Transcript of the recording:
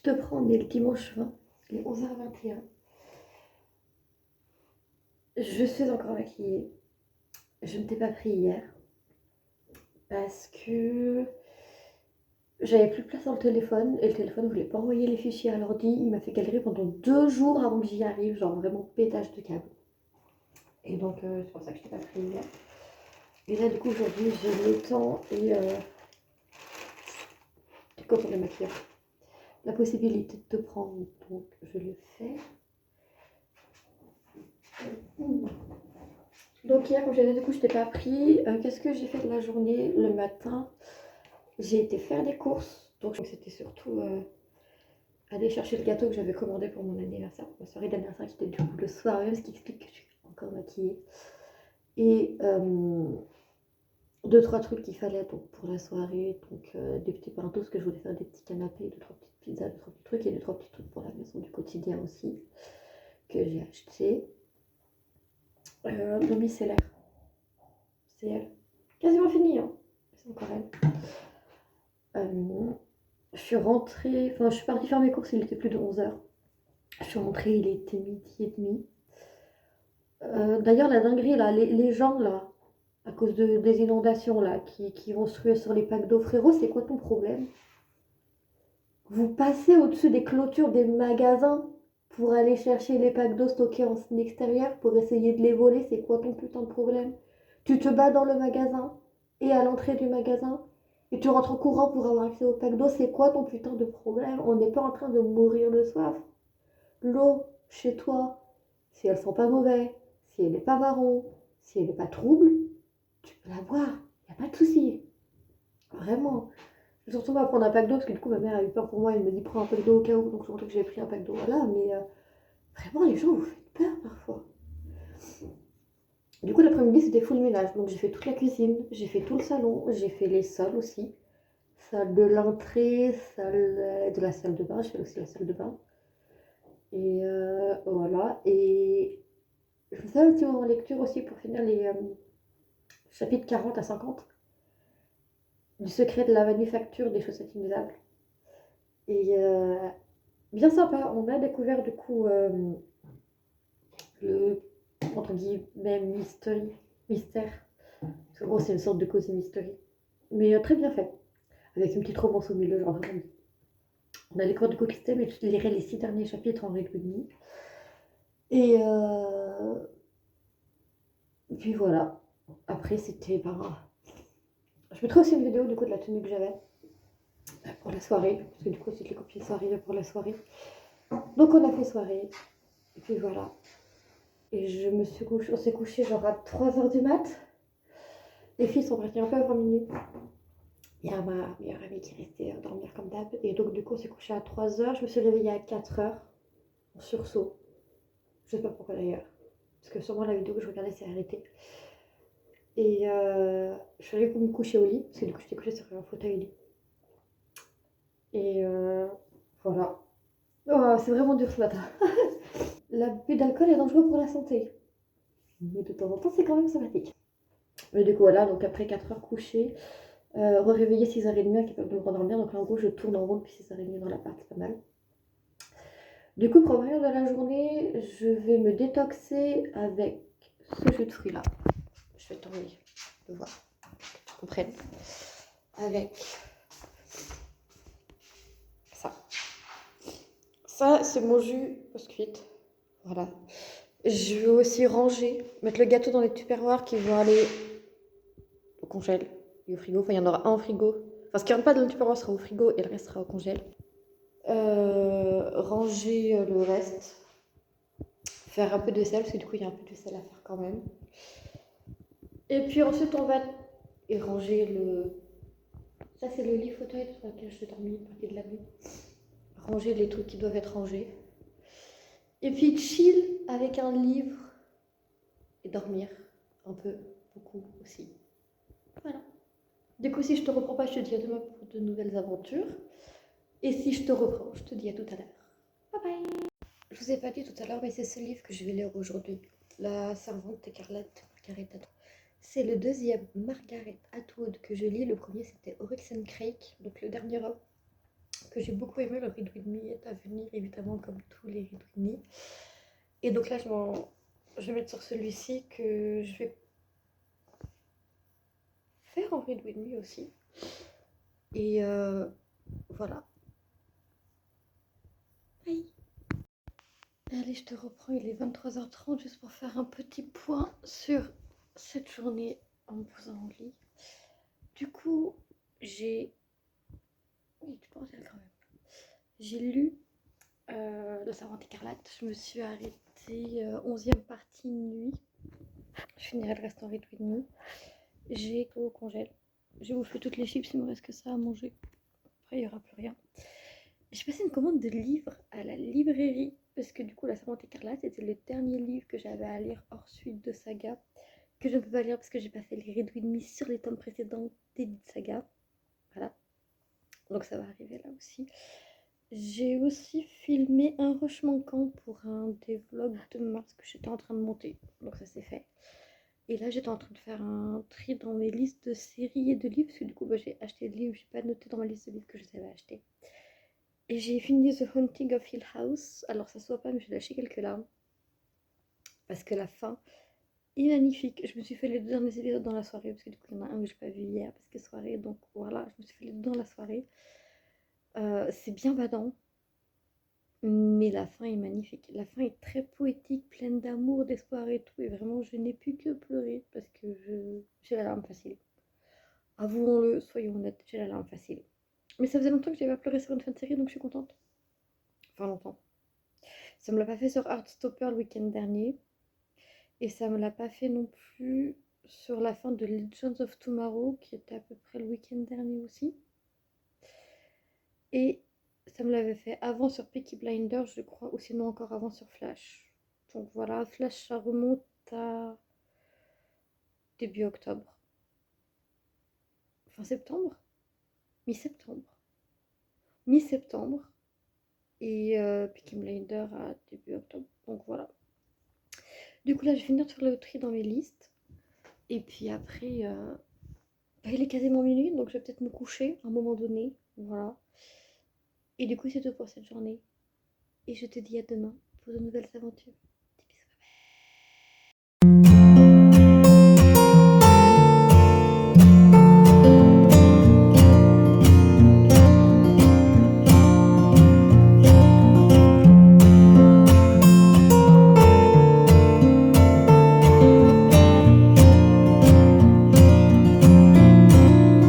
te prends, on est le dimanche 20, il est 11h21. Je suis encore maquillée. Je ne t'ai pas pris hier parce que j'avais plus de place dans le téléphone et le téléphone ne voulait pas envoyer les fichiers à l'ordi. Il m'a fait galérer pendant 2 jours avant que j'y arrive, genre vraiment pétage de câble. Et donc c'est pour ça que je t'ai pas pris hier. Et là du coup aujourd'hui j'ai le temps et quand on est maquillée, la possibilité de te prendre, donc je le fais. Donc hier, comme j'ai dit, du coup, je t'ai pas pris. Qu'est-ce que j'ai fait de la journée le matin? J'ai été faire des courses. Donc c'était surtout aller chercher le gâteau que j'avais commandé pour mon anniversaire, pour ma soirée d'anniversaire qui était du coup le soir même, ce qui explique que je suis encore maquillée. Et 2-3 trucs qu'il fallait donc, pour la soirée. Donc des petits pains toast que je voulais faire, des petits canapés, 2-3 petites pizzas, 2-3 petits trucs et 2-3 petits trucs pour la maison du quotidien aussi que j'ai acheté. Le micellaire. C'est elle. Quasiment fini, hein. C'est encore elle. Je suis rentrée, enfin je suis partie faire mes courses, il était plus de 11h. Je suis rentrée, il était midi et demi. D'ailleurs, la dinguerie, là, les gens, là, à cause des inondations, là, qui vont se ruer sur les packs d'eau, frérot, c'est quoi ton problème? Vous passez au-dessus des clôtures des magasins pour aller chercher les packs d'eau stockés en extérieur pour essayer de les voler, c'est quoi ton putain de problème? Tu te bats dans le magasin et à l'entrée du magasin et tu rentres en courant pour avoir accès au pack d'eau, c'est quoi ton putain de problème? On n'est pas en train de mourir de soif. L'eau, chez toi, si elle sent pas mauvais, si elle n'est pas marron, si elle n'est pas trouble, tu peux la boire, y a pas de souci. Vraiment. Je me suis retrouvée à prendre un pack d'eau parce que du coup ma mère a eu peur pour moi, elle me dit prends un pack d'eau au cas où, donc je montré que j'avais pris un pack d'eau, voilà, mais vraiment les gens vous faites peur parfois. Du coup l'après-midi c'était full ménage, donc j'ai fait toute la cuisine, j'ai fait tout le salon, j'ai fait les salles aussi, salle de l'entrée, salle de la salle de bain, j'ai fait aussi la salle de bain. Et voilà, et je me suis fait un petit moment en lecture aussi pour finir les chapitres 40 à 50 du secret de la manufacture des chaussettes inusables. Et bien sympa, on a découvert du coup le entre guillemets mystère. Parce que gros, c'est une sorte de cosy mystery. Mais très bien fait. Avec une petite romance au milieu, genre vraiment. On a découvert du coup le système et je lirai les 6 derniers chapitres en règle unie. Et puis voilà. Après, c'était pas. Je mettrai aussi une vidéo du coup de la tenue que j'avais pour la soirée. Parce que du coup, toutes les copines sont arrivées pour la soirée. Donc on a fait soirée. Et puis voilà. Et on s'est couché genre à 3h du mat. Les filles sont parties un peu avant minuit. Il y a ma meilleure amie qui restait dormir comme d'hab. Et donc du coup on s'est couché à 3h. Je me suis réveillée à 4h. En sursaut. Je sais pas pourquoi d'ailleurs. Parce que sûrement la vidéo que je regardais s'est arrêtée. Et je suis allée me coucher au lit. Parce que du coup j'étais couchée sur un fauteuil lit. Et voilà. Oh, c'est vraiment dur ce matin. L'abus d'alcool est dangereux pour la santé. Mais de temps en temps c'est quand même sympathique. Mais du coup voilà, donc après 4h couchée. Réveiller 6h30, incapable de me rendormir. Donc là, en gros, je tourne en rond depuis 6h30 dans l'appart, c'est pas mal. Du coup, première de la journée, je vais me détoxer avec ce jus de fruits là. Je vais t'envoyer, de voir, que tu comprennes. Avec ça. Ça, c'est mon jus post-cuite. Voilà. Je vais aussi ranger, mettre le gâteau dans les tupperwares qui vont aller au congèle et au frigo. Enfin, il y en aura un au frigo. Enfin, ce qui ne rentre pas dans le tupperware sera au frigo et le reste sera au congèle. Ranger le reste. Faire un peu de sel, parce que du coup, il y a un peu de sel à faire quand même. Et puis ensuite, on va ranger le... Ça, c'est le lit fauteuil sur lequel je dormis, partie de la nuit. Ranger les trucs qui doivent être rangés. Et puis chill avec un livre et dormir un peu, beaucoup aussi. Voilà. Du coup, si je te reprends pas, je te dis à demain pour de nouvelles aventures. Et si je te reprends, je te dis à tout à l'heure. Bye bye. Je vous ai pas dit tout à l'heure, mais c'est ce livre que je vais lire aujourd'hui. La servante écarlate, Margaret Atwood. C'est le deuxième Margaret Atwood que je lis. Le premier, c'était Oryx and Crake, donc le dernier homme. que j'ai beaucoup aimé. Le Read With Me est à venir, évidemment, comme tous les Read With Me. Et donc là, je vais mettre sur celui-ci que je vais faire en Read With Me aussi. Et voilà. Bye. Allez, je te reprends, il est 23h30 juste pour faire un petit point sur cette journée en me posant en lit. Du coup, j'ai... Oui, tu peux en dire quand même. J'ai lu La Servante écarlate. Je me suis arrêtée 11e partie nuit. Je finirai le reste en Read With Me. J'ai tout au congèle. J'ai bouffé toutes les chips, il me reste que ça à manger. Après, il n'y aura plus rien. J'ai passé une commande de livres à la librairie parce que du coup, La Servante écarlate était le dernier livre que j'avais à lire hors suite de saga, que je ne peux pas lire parce que j'ai pas fait les Read With Me sur les tomes précédents d'Edith Saga. Voilà. Donc ça va arriver là aussi. J'ai aussi filmé un rush manquant pour un des vlogs de mars que j'étais en train de monter. Donc ça c'est fait. Et là j'étais en train de faire un tri dans mes listes de séries et de livres. Parce que du coup j'ai acheté des livres, j'ai pas noté dans ma liste de livres que je savais acheter. Et j'ai fini The Haunting of Hill House. Alors ça se voit pas mais j'ai lâché quelques larmes. Parce que la fin est magnifique. Je me suis fait les 2 derniers épisodes dans la soirée. Parce que du coup il y en a un que j'ai pas vu hier parce que soirée. Donc voilà, je me suis fait les 2 dans la soirée. C'est bien badant. Mais la fin est magnifique. La fin est très poétique, pleine d'amour, d'espoir et tout. Et vraiment, je n'ai pu que pleurer parce que j'ai la larme facile. Avouons-le, soyons honnêtes, j'ai la larme facile. Mais ça faisait longtemps que j'avais pas pleuré sur une fin de série, donc je suis contente. Enfin, longtemps. Ça me l'a pas fait sur Heartstopper le week-end dernier. Et ça me l'a pas fait non plus sur la fin de Legends of Tomorrow, qui était à peu près le week-end dernier aussi. Et ça me l'avait fait avant sur Peaky Blinders, je crois, ou sinon encore avant sur Flash. Donc voilà, Flash, ça remonte à début octobre. Fin septembre. Mi-septembre. Mi-septembre. Et Peaky Blinders à début octobre. Donc voilà. Du coup là, je vais finir de faire le tri dans mes listes. Et puis après, il est quasiment minuit, donc je vais peut-être me coucher à un moment donné. Voilà. Et du coup, c'est tout pour cette journée. Et je te dis à demain pour de nouvelles aventures.